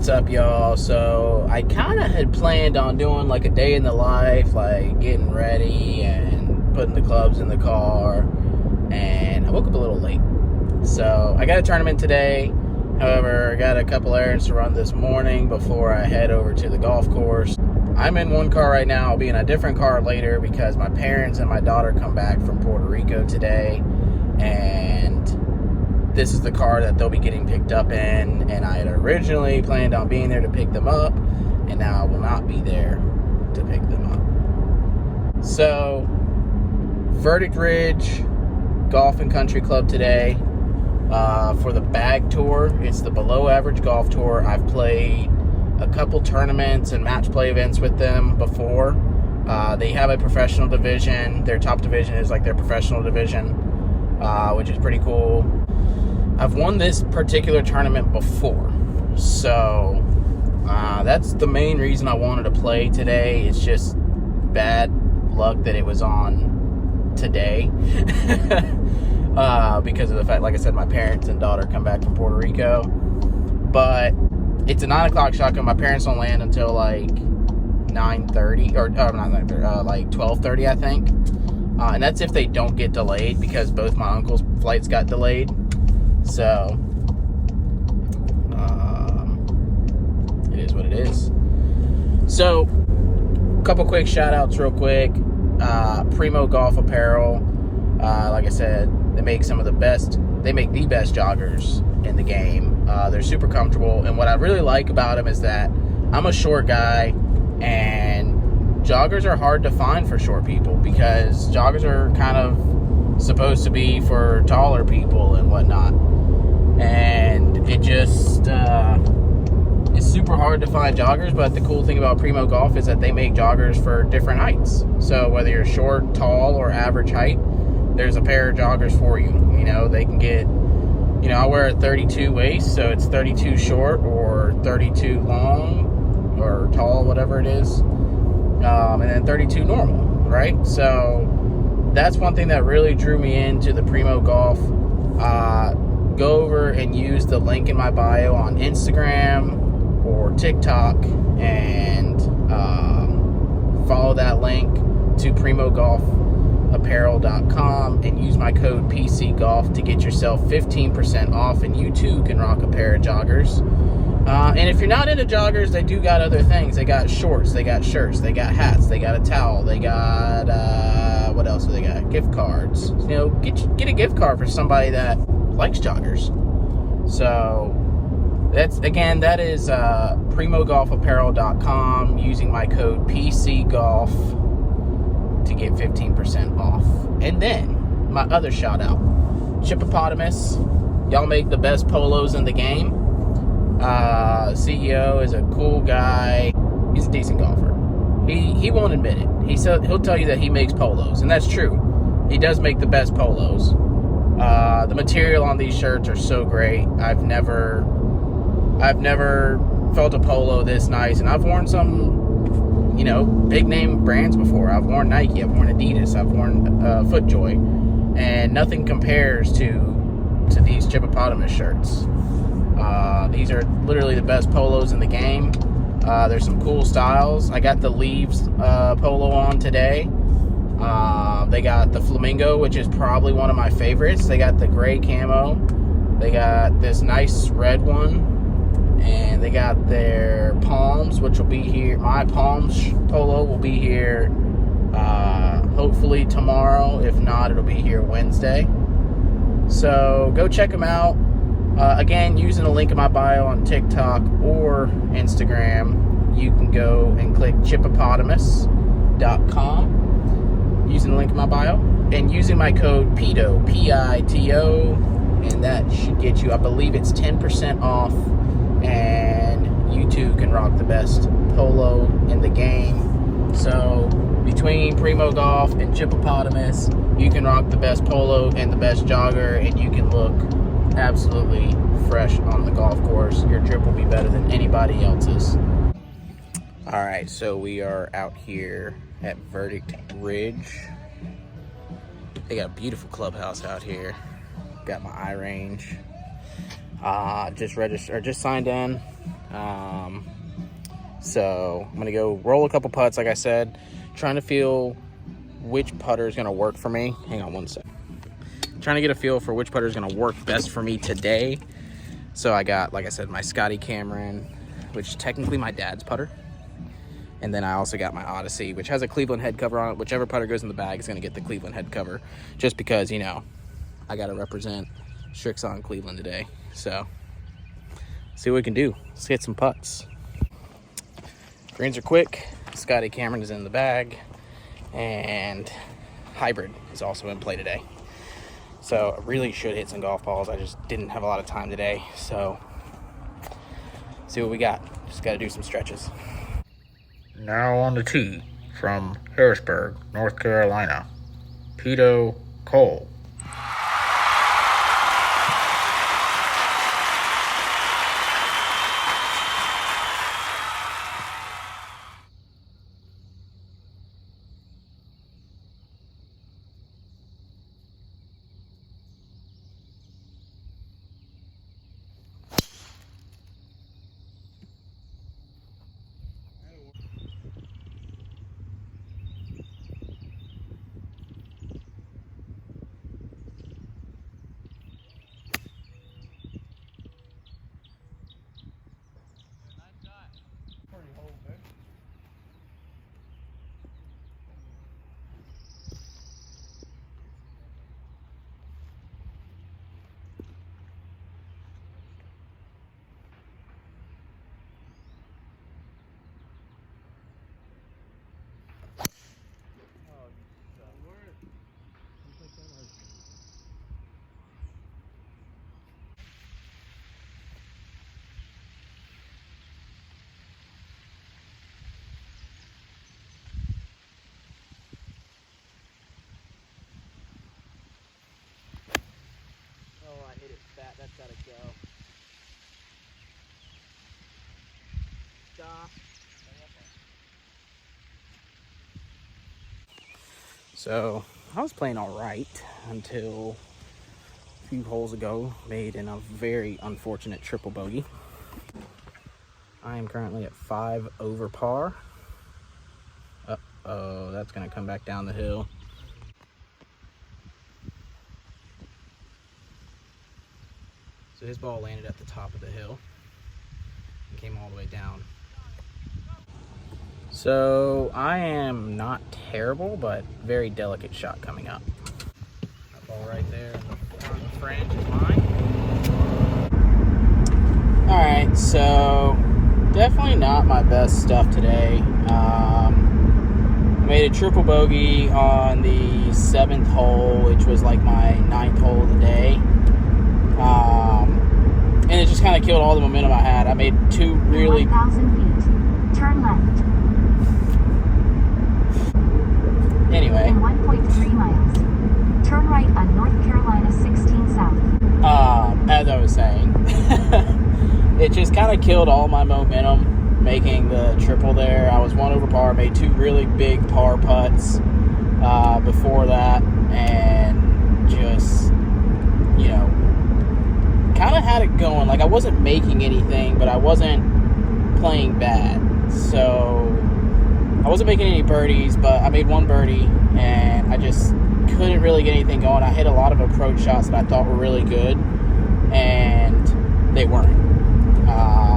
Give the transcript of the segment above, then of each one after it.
What's up, y'all? So I kind of had planned on doing like a day in the life, like getting ready and putting the clubs in the car, and I woke up a little late. So I got a tournament today. However, I got a couple errands to run this morning before I head over to the golf course. I'm in one car right now. I'll be in a different car later because my parents and my daughter come back from Puerto Rico today, and this is the car that they'll be getting picked up in, and I had originally planned on being there to pick them up, and now I will not be there to pick them up. So, Verdict Ridge Golf and Country Club today for the bag tour. It's the below average golf tour. I've played a couple tournaments and match play events with them before. They have a professional division. Their top division is like their professional division, which is pretty cool. I've won this particular tournament before, so that's the main reason I wanted to play today. It's just bad luck that it was on today because of the fact, like I said, my parents and daughter come back from Puerto Rico. But it's a 9 o'clock shotgun. My parents don't land until like 9:30, or not 9:30, like 12:30, I think. And that's if they don't get delayed, because both my uncle's flights got delayed. So, it is what it is. So, a couple quick shout outs real quick. Primo Golf Apparel. Like I said, they make the best joggers in the game. They're super comfortable, and what I really like about them is that I'm a short guy, and joggers are hard to find for short people, because joggers are kind of supposed to be for taller people and whatnot. And it just it's super hard to find joggers. But the cool thing about Primo Golf is that they make joggers for different heights. So whether you're short, tall, or average height, there's a pair of joggers for you. You know, they can get, I wear a 32 waist, so it's 32 short or 32 long or tall, whatever it is, and then 32 normal, right? So that's one thing that really drew me into the Primo Golf. Go over and use the link in my bio on Instagram or TikTok, and follow that link to PrimoGolfApparel.com and use my code PCGolf to get yourself 15% off, and you too can rock a pair of joggers. And if you're not into joggers, they do got other things. They got shorts, they got shirts, they got hats, they got a towel, they got what else do they got? Gift cards. Get a gift card for somebody that likes joggers. So that is PrimoGolfApparel.com, using my code PCGolf to get 15% off. And then my other shout out, Chippopotamus. Y'all make the best polos in the game. CEO is a cool guy. He's a decent golfer. He won't admit it. He'll tell you that he makes polos, and that's true. He does make the best polos. The material on these shirts are so great. I've never felt a polo this nice, and I've worn some, big name brands before. I've worn Nike, I've worn Adidas, I've worn FootJoy, and nothing compares to these Chippopotamus shirts. These are literally the best polos in the game. There's some cool styles. I got the Leaves polo on today. They got the Flamingo, which is probably one of my favorites. They got the gray camo. They got this nice red one. And they got their Palms, which will be here. My Palms polo will be here hopefully tomorrow. If not, it'll be here Wednesday. So go check them out. Again, using the link in my bio on TikTok or Instagram, you can go and click Chippopotamus.com. Using the link in my bio, and using my code PITO, P-I-T-O, and that should get you, I believe it's 10% off, and you too can rock the best polo in the game. So between Primo Golf and Chippopotamus, you can rock the best polo and the best jogger, and you can look absolutely fresh on the golf course. Your trip will be better than anybody else's. All right, so we are out here at Verdict Ridge. They got a beautiful clubhouse out here. Got my iRange. Just signed in. So I'm gonna go roll a couple putts, like I said, trying to feel which putter is gonna work for me. Hang on one sec. Trying to get a feel for which putter is gonna work best for me today. So I got, like I said, my Scotty Cameron, which is technically my dad's putter. And then I also got my Odyssey, which has a Cleveland head cover on it. Whichever putter goes in the bag is gonna get the Cleveland head cover, just because, you know, I gotta represent Strixon Cleveland today. So see what we can do. Let's hit some putts. Greens are quick. Scotty Cameron is in the bag, and Hybrid is also in play today. So I really should hit some golf balls. I just didn't have a lot of time today. So see what we got. Just got to do some stretches. Now on the tee from Harrisburg, North Carolina, Peto Cole. That's gotta go. Stop. So I was playing all right until a few holes ago, made in a very unfortunate triple bogey. I am currently at 5 over par. Uh-oh, that's gonna come back down the hill. So his ball landed at the top of the hill and came all the way down. So I am not terrible, but very delicate shot coming up. That ball right there in the front fringe is mine. All right, so definitely not my best stuff today. I made a triple bogey on the 7th hole, which was like my 9th hole of the day. And it just kind of killed all the momentum I had. I made 2 really... 1,000 feet. Turn left. Anyway. In 1.3 miles. Turn right on North Carolina 16 South. As I was saying, it just kind of killed all my momentum making the triple there. I was 1 over par, made 2 really big par putts before that, and just, you know, kind of had it going. Like, I wasn't making anything, but I wasn't playing bad. So I wasn't making any birdies, but I made 1 birdie, and I just couldn't really get anything going. I hit a lot of approach shots that I thought were really good, and they weren't.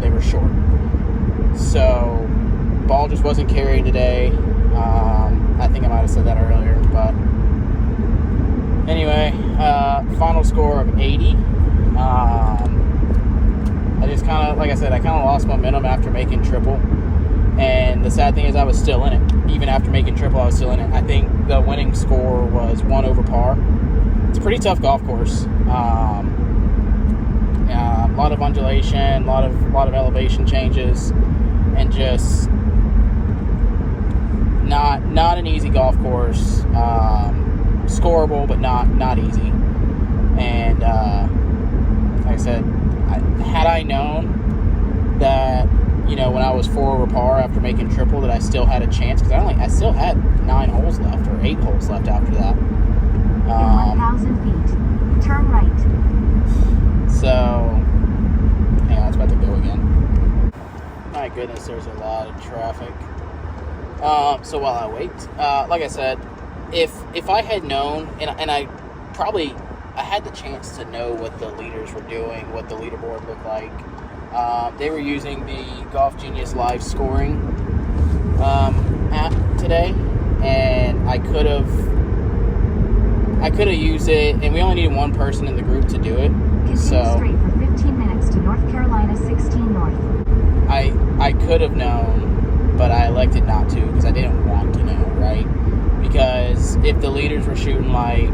They were short. So ball just wasn't carried today. I think I might have said that earlier, but anyway, final score of 80. I just kind of, like I said, I kind of lost momentum after making triple. And the sad thing is I was still in it. Even after making triple, I was still in it. I think the winning score was 1 over par. It's a pretty tough golf course. A lot of undulation, a lot of elevation changes, and just not an easy golf course. Scoreable, but not easy. And like I said, had I known that, you know, when I was 4 over par after making triple, that I still had a chance, because I still had 9 holes left, or 8 holes left after that. In 1,000 feet, turn right. So about to go again. My goodness, there's a lot of traffic. So while I wait, like I said, if I had known, and I had the chance to know what the leaders were doing, what the leaderboard looked like. They were using the Golf Genius live scoring app today, and I could have used it, and we only needed one person in the group to do it. Continue straight for 15 minutes to North Carolina 16 North. I could have known, but I elected not to because I didn't want to know, right? Because if the leaders were shooting like,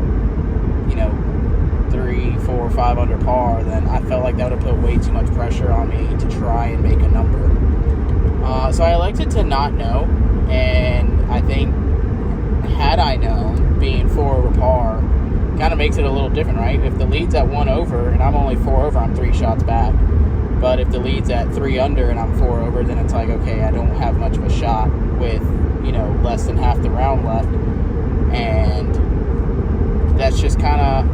3, 4, 5 under par, then I felt like that would have put way too much pressure on me to try and make a number. So I elected to not know, and I think had I known, being 4 over par kind of makes it a little different, right? If the lead's at 1 over and I'm only 4 over, I'm 3 shots back. But if the lead's at 3 under and I'm 4 over, then it's like, okay, I don't have much of a shot with, less than half the round left. And that's just kind of,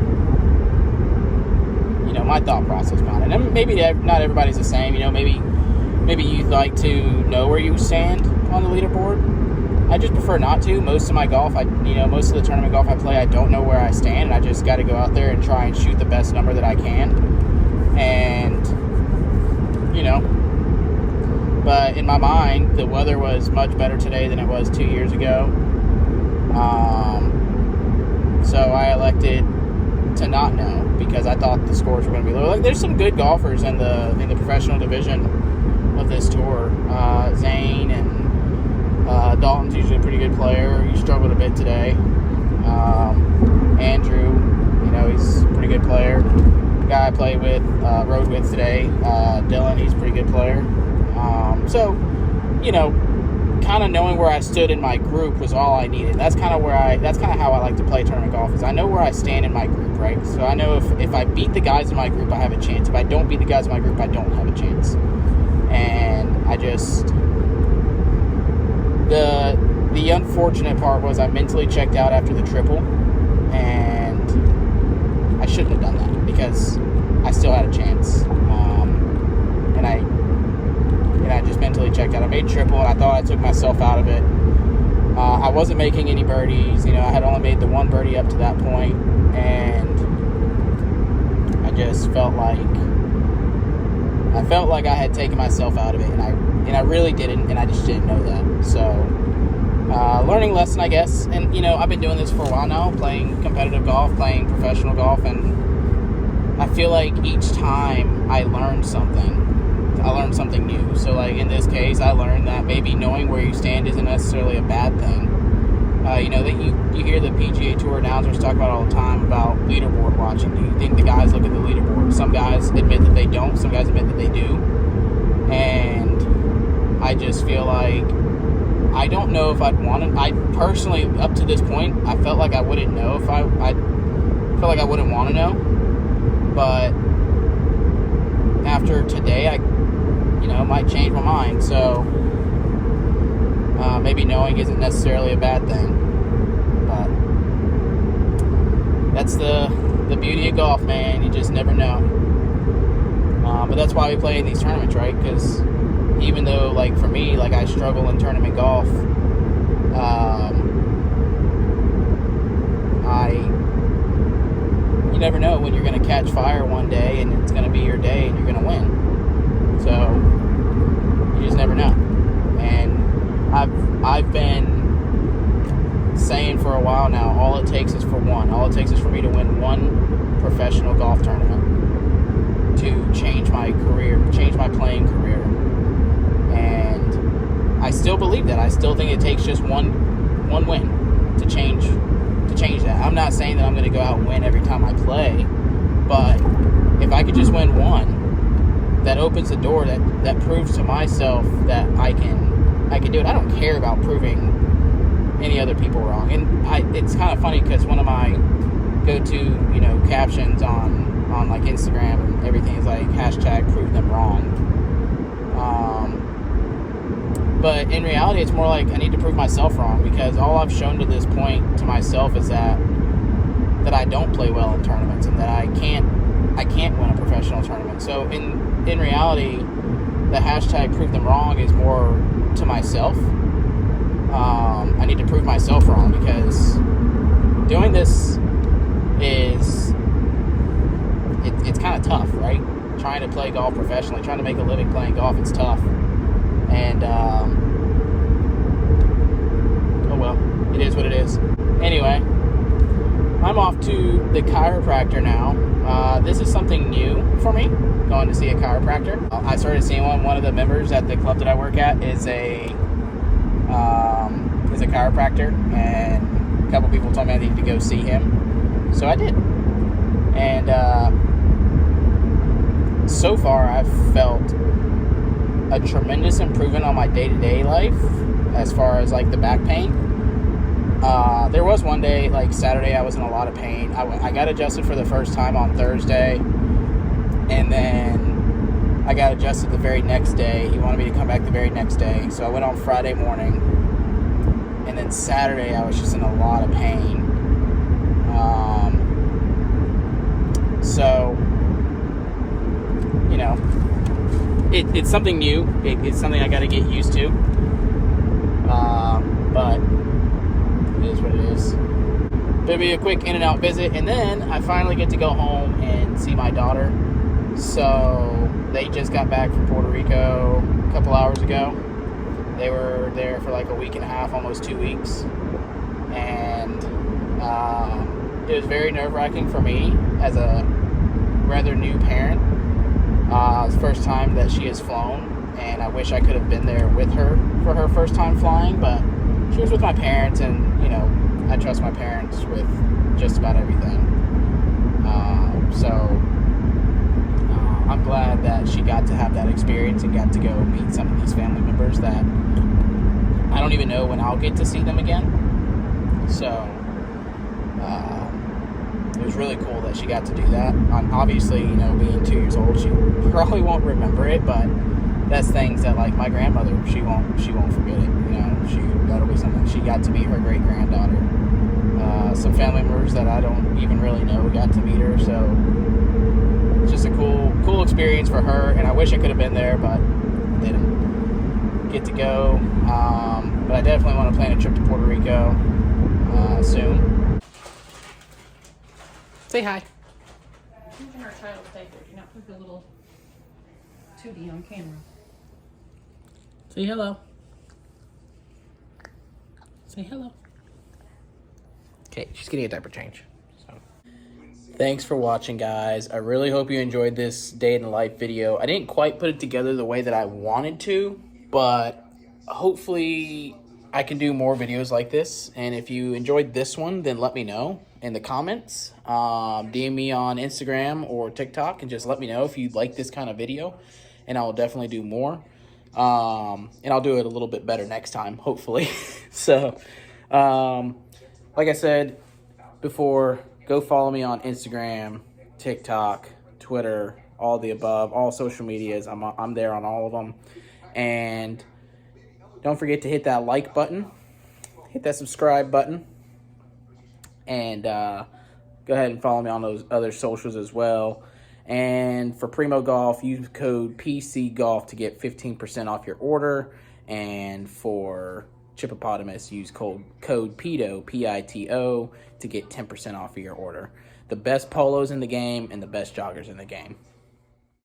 my thought process behind it. And maybe not everybody's the same, maybe you'd like to know where you stand on the leaderboard. I just prefer not to. Most of my golf, most of the tournament golf I play, I don't know where I stand, and I just got to go out there and try and shoot the best number that I can. And, but in my mind, the weather was much better today than it was 2 years ago. So I elected to not know because I thought the scores were going to be low. Like, there's some good golfers in the professional division of this tour. Zane and Dalton's usually a pretty good player. He struggled a bit today. Andrew, he's a pretty good player. The guy I played with, rode with today, Dylan, he's a pretty good player. So, kind of knowing where I stood in my group was all I needed. That's kind of how I like to play tournament golf, is I know where I stand in my group, right? So I know if I beat the guys in my group, I have a chance. If I don't beat the guys in my group, I don't have a chance. And I just, the unfortunate part was I mentally checked out after the triple, and I shouldn't have done that because I still had a chance. And I just mentally checked out. I made triple, and I thought I took myself out of it. I wasn't making any birdies. I had only made the one birdie up to that point, and I just felt like I had taken myself out of it, and I really didn't, and I just didn't know that. So, learning lesson, I guess. And I've been doing this for a while now, playing competitive golf, playing professional golf, and I feel like each time I learned something new. So, like, in this case, I learned that maybe knowing where you stand isn't necessarily a bad thing. That you hear the PGA Tour announcers talk about all the time about leaderboard watching. Do you think the guys look at the leaderboard? Some guys admit that they don't. Some guys admit that they do. And I just feel like I don't know if I'd want to. I personally, up to this point, I felt like I wouldn't know if I felt like I wouldn't want to know. But after today, I might change my mind. So maybe knowing isn't necessarily a bad thing. But that's the beauty of golf, man. You just never know. But that's why we play in these tournaments, right? Because even though, like, for me, like, I struggle in tournament golf, you never know when you're going to catch fire one day and it's going to be your day and you're going to win. So you just never know. And I've been saying for a while now, all it takes is for me to win one professional golf tournament to change my career, change my playing career. And I still believe that. I still think it takes just one win to change that. I'm not saying that I'm going to go out and win every time I play, but if I could just win one, that opens the door, that proves to myself that I can do it. I don't care about proving any other people wrong. And it's kind of funny because one of my go-to, captions on like Instagram and everything is like #prove them wrong. But in reality, it's more like I need to prove myself wrong, because all I've shown to this point to myself is that I don't play well in tournaments and that I can't win a professional tournament. So in in reality, the hashtag prove them wrong is more to myself. I need to prove myself wrong, because doing this is, it's kind of tough, right? Trying to play golf professionally, trying to make a living playing golf, it's tough. And, oh well, it is what it is. Anyway, I'm off to the chiropractor now. This is something new for me, going to see a chiropractor. I started seeing one of the members at the club that I work at is a chiropractor, and a couple people told me I needed to go see him, so I did. And so far I've felt a tremendous improvement on my day-to-day life as far as like the back pain. There was one day, like Saturday, I was in a lot of pain. I got adjusted for the first time on Thursday, and then I got adjusted the very next day. He wanted me to come back the very next day, so I went on Friday morning, and then Saturday I was just in a lot of pain. So, you know, it's something new. It's something I got to get used to. But it is what it is. It'll be a quick in and out visit, and then I finally get to go home and see my daughter. So they just got back from Puerto Rico a couple hours ago. They were there for like a week and a half, almost 2 weeks, and it was very nerve-wracking for me as a rather new parent. It's the first time that she has flown, and I wish I could have been there with her for her first time flying, but she was with my parents, and, you know, I trust my parents with just about everything. I'm glad that she got to have that experience and got to go meet some of these family members that I don't even know when I'll get to see them again. So, it was really cool that she got to do that. Obviously, you know, being 2 years old, she probably won't remember it, but that's things that, like, my grandmother, she won't forget it. You know, that'll be something. She got to meet her great granddaughter. Some family members that I don't even really know got to meet her, so it's just a cool experience for her. And I wish I could have been there, but I didn't get to go. But I definitely want to plan a trip to Puerto Rico soon. Say hi. Using our child's diaper. Do not put the little tootie on camera. Say hello. Say hello. Okay, she's getting a diaper change. So, thanks for watching, guys. I really hope you enjoyed this day in the life video. I didn't quite put it together the way that I wanted to, but hopefully I can do more videos like this. And if you enjoyed this one, then let me know in the comments. DM me on Instagram or TikTok and just let me know if you'd like this kind of video, and I'll definitely do more. And I'll do it a little bit better next time, hopefully. So, like I said before, go follow me on Instagram, TikTok, Twitter, all the above, all social medias. I'm there on all of them. And don't forget to hit that like button, hit that subscribe button, and go ahead and follow me on those other socials as well. And for Primo Golf, use code PCGolf to get 15% off your order. And for Chippopotamus, use code PITO, P-I-T-O, to get 10% off of your order. The best polos in the game and the best joggers in the game.